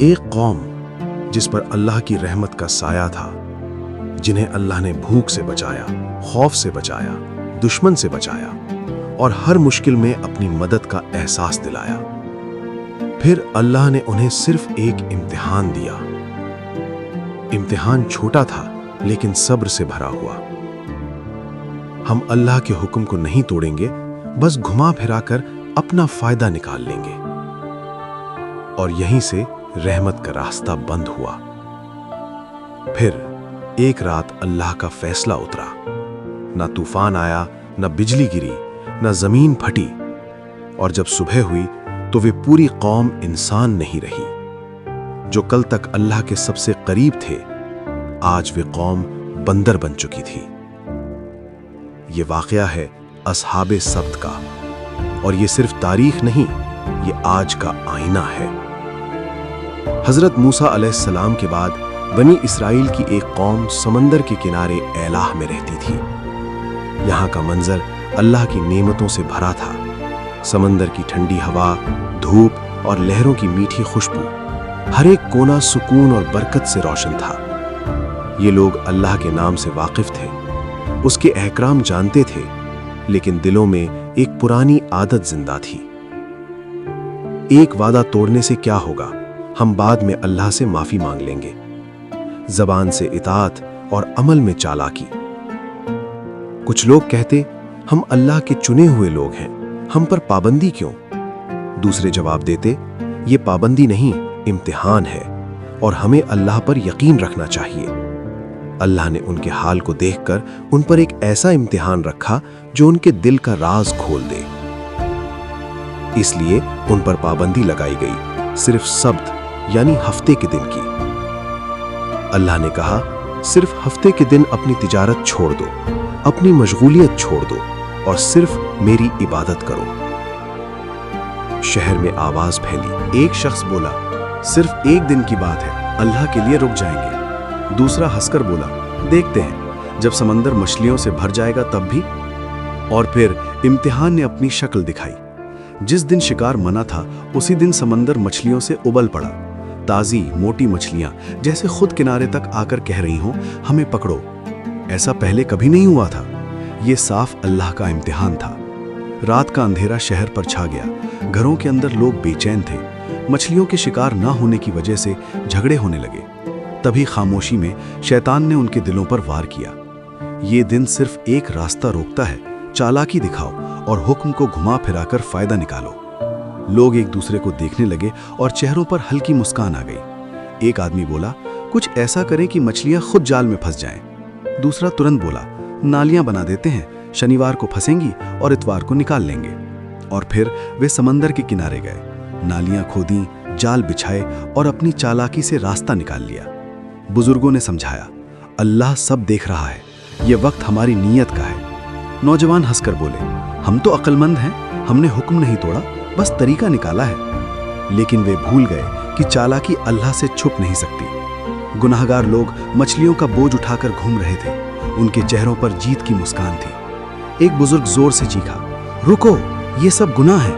ایک قوم جس پر اللہ کی رحمت کا سایہ تھا، جنہیں اللہ نے بھوک سے بچایا، خوف سے بچایا، دشمن سے بچایا اور ہر مشکل میں اپنی مدد کا احساس دلایا۔ پھر اللہ نے انہیں صرف ایک امتحان دیا۔ امتحان چھوٹا تھا لیکن صبر سے بھرا ہوا۔ ہم اللہ کے حکم کو نہیں توڑیں گے، بس گھما پھرا کر اپنا فائدہ نکال لیں گے۔ اور یہیں سے رحمت کا راستہ بند ہوا۔ پھر ایک رات اللہ کا فیصلہ اترا۔ نہ طوفان آیا، نہ بجلی گری، نہ زمین پھٹی، اور جب صبح ہوئی تو وہ پوری قوم انسان نہیں رہی۔ جو کل تک اللہ کے سب سے قریب تھے، آج وہ قوم بندر بن چکی تھی۔ یہ واقعہ ہے اصحاب سبت کا، اور یہ صرف تاریخ نہیں، یہ آج کا آئینہ ہے۔ حضرت موسیٰ علیہ السلام کے بعد بنی اسرائیل کی ایک قوم سمندر کے کنارے ایلاہ میں رہتی تھی۔ یہاں کا منظر اللہ کی نعمتوں سے بھرا تھا۔ سمندر کی ٹھنڈی ہوا، دھوپ اور لہروں کی میٹھی خوشبو، ہر ایک کونا سکون اور برکت سے روشن تھا۔ یہ لوگ اللہ کے نام سے واقف تھے، اس کے احکام جانتے تھے، لیکن دلوں میں ایک پرانی عادت زندہ تھی۔ ایک وعدہ توڑنے سے کیا ہوگا؟ ہم بعد میں اللہ سے معافی مانگ لیں گے۔ زبان سے اطاعت اور عمل میں چالاکی۔ کچھ لوگ کہتے، ہم اللہ کے چنے ہوئے لوگ ہیں، ہم پر پابندی کیوں؟ دوسرے جواب دیتے، یہ پابندی نہیں، امتحان ہے، اور ہمیں اللہ پر یقین رکھنا چاہیے۔ اللہ نے ان کے حال کو دیکھ کر ان پر ایک ایسا امتحان رکھا جو ان کے دل کا راز کھول دے۔ اس لیے ان پر پابندی لگائی گئی، صرف سبت یعنی ہفتے کے دن کی۔ اللہ نے کہا، صرف ہفتے کے دن اپنی تجارت چھوڑ دو، اپنی مشغولیت چھوڑ دو اور صرف میری عبادت کرو۔ شہر میں آواز پھیلی۔ ایک شخص بولا، صرف ایک دن کی بات ہے، اللہ کے لیے رک جائیں گے۔ دوسرا ہنس کر بولا، دیکھتے ہیں، جب سمندر مچھلیوں سے بھر جائے گا تب بھی۔ اور پھر امتحان نے اپنی شکل دکھائی۔ جس دن شکار منع تھا، اسی دن سمندر مچھلیوں سے ابل پڑا۔ تازی موٹی مچھلیاں جیسے خود کنارے تک آ کر کہہ رہی ہوں، ہمیں پکڑو۔ ایسا پہلے کبھی نہیں ہوا تھا۔ یہ صاف اللہ کا امتحان تھا۔ رات کا اندھیرا شہر پر چھا گیا۔ گھروں کے اندر لوگ بے چین تھے۔ مچھلیوں کے شکار نہ ہونے کی وجہ سے جھگڑے ہونے لگے۔ تبھی خاموشی میں شیطان نے ان کے دلوں پر وار کیا۔ یہ دن صرف ایک راستہ روکتا ہے، چالاکی دکھاؤ اور حکم کو گھما پھرا کر فائدہ نکالو۔ لوگ ایک دوسرے کو دیکھنے لگے اور چہروں پر ہلکی مسکان آ گئی۔ ایک آدمی بولا، کچھ ایسا کریں کہ مچھلیاں خود جال میں پھنس جائیں۔ دوسرا ترنت بولا، نالیاں بنا دیتے ہیں، شنیوار کو پھنسیں گی اور اتوار کو نکال لیں گے۔ اور پھر وہ سمندر کے کنارے گئے، نالیاں کھودیں، جال بچھائے اور اپنی چالاکی سے راستہ نکال لیا۔ بزرگوں نے سمجھایا، اللہ سب دیکھ رہا ہے، یہ وقت ہماری نیت کا ہے۔ نوجوان ہنس کر بولے، ہم تو عقل مند ہیں، ہم نے حکم نہیں توڑا، بس طریقہ نکالا ہے۔ لیکن وہ بھول گئے کہ چالاکی اللہ سے چھپ نہیں سکتی۔ گناہگار لوگ مچھلیوں کا بوجھ اٹھا کر گھوم رہے تھے، ان کے چہروں پر جیت کی مسکان تھی۔ ایک بزرگ زور سے چیخا، رکو، یہ سب گناہ ہے۔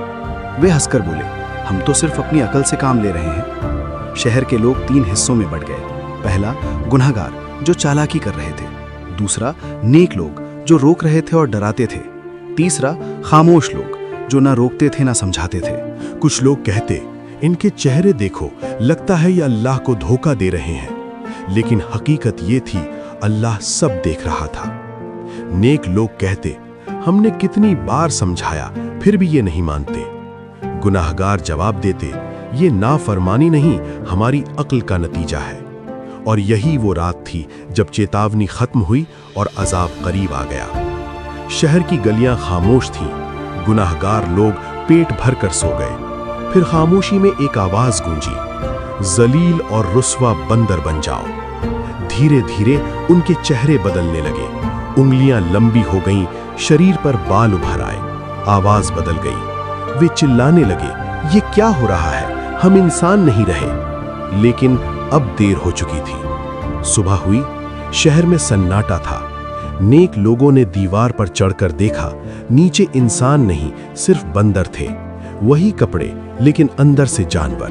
وہ ہنس کر بولے، ہم تو صرف اپنی عقل سے کام لے رہے ہیں۔ شہر کے لوگ 3 حصوں میں بٹ گئے۔ پہلا، گناہگار جو چالاکی کر رہے تھے۔ دوسرا، نیک لوگ جو روک رہے تھے اور ڈراتے تھے۔ تیسرا، خاموش لوگ جو نہ روکتے تھے نہ سمجھاتے تھے۔ کچھ لوگ کہتے، ان کے چہرے دیکھو، لگتا ہے یہ اللہ کو دھوکہ دے رہے ہیں، لیکن حقیقت یہ تھی اللہ سب دیکھ رہا تھا۔ نیک لوگ کہتے، ہم نے کتنی بار سمجھایا پھر بھی یہ نہیں مانتے۔ گناہگار جواب دیتے، یہ نافرمانی نہیں، ہماری عقل کا نتیجہ ہے۔ اور یہی وہ رات تھی جب چیتاونی ختم ہوئی اور عذاب قریب آ گیا۔ شہر کی گلیاں خاموش تھیں، گناہگار لوگ پیٹ بھر کر سو گئے۔ پھر خاموشی میں ایک آواز گونجی، ذلیل اور رسوا بندر بن جاؤ۔ دھیرے دھیرے ان کے چہرے بدلنے لگے، انگلیاں لمبی ہو گئیں، شریر پر بال ابھر آئے، آواز بدل گئی۔ وہ چلانے لگے، یہ کیا ہو رہا ہے؟ ہم انسان نہیں رہے۔ لیکن اب دیر ہو چکی تھی۔ صبح ہوئی، شہر میں سناٹا تھا۔ نیک لوگوں نے دیوار پر چڑھ کر دیکھا، نیچے انسان نہیں، صرف بندر تھے، وہی کپڑے لیکن اندر سے جانور۔